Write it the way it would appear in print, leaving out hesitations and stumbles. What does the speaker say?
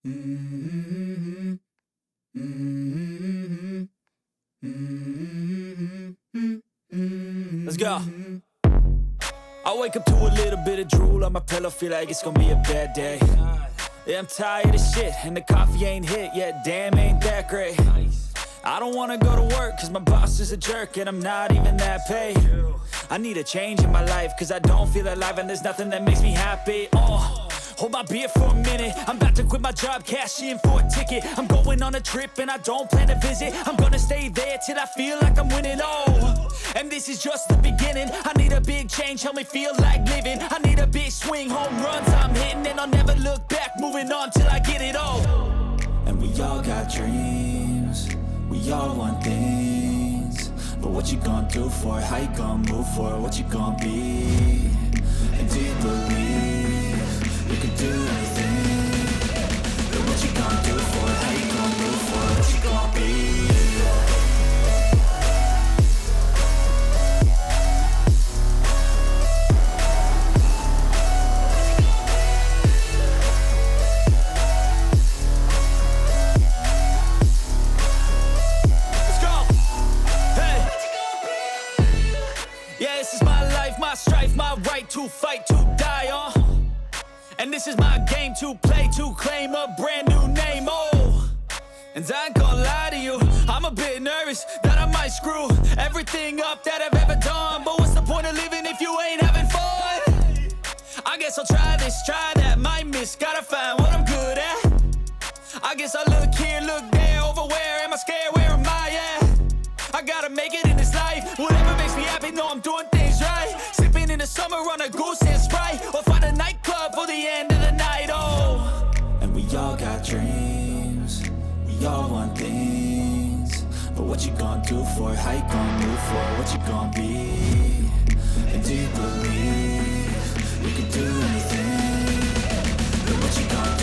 Mm-hmm. Mm-hmm. Mm-hmm. Let's go. I wake up to a little bit of drool on my pillow, feel like it's gonna be a bad day. Yeah, I'm tired of shit, and the coffee ain't hit yet, damn, ain't that great. I don't wanna go to work, cause my boss is a jerk, and I'm not even that paid. I need a change in my life, cause I don't feel alive, and there's nothing that makes me happy. Hold my beer for a minute, I'm about to quit my job, cash in for a ticket. I'm going on a trip and I don't plan to visit. I'm gonna stay there till I feel like I'm winning, and this is just the beginning. I need a big change, help me feel like living. I need a big swing, home runs I'm hitting, and I'll never look back, moving on till I get it all. And we all got dreams, we all want things, but what you gonna do for it? How you gonna move for it? What you gonna be? And do you believe you can do anything? But what you gonna do for it? How you gonna move for it? What you gonna be? My strife, my right to fight, to die on. And this is my game to play, to claim a brand new name, And I ain't gonna lie to you, I'm a bit nervous that I might screw everything up that I've ever done. But what's the point of living if you ain't having fun? I guess I'll try this, try that, might miss, gotta find what I'm good at. I guess I look here, look there, over where am I scared, where am I at? I gotta make it in this life, whatever makes me happy, know I'm doing things right. Sipping in the summer on a goose and Sprite, or find a nightclub for the end of the night, And we all got dreams, we all want things, but what you gonna do for it? How you gonna move for it? What you gonna be? And do you believe you can do anything? But what you gonna do?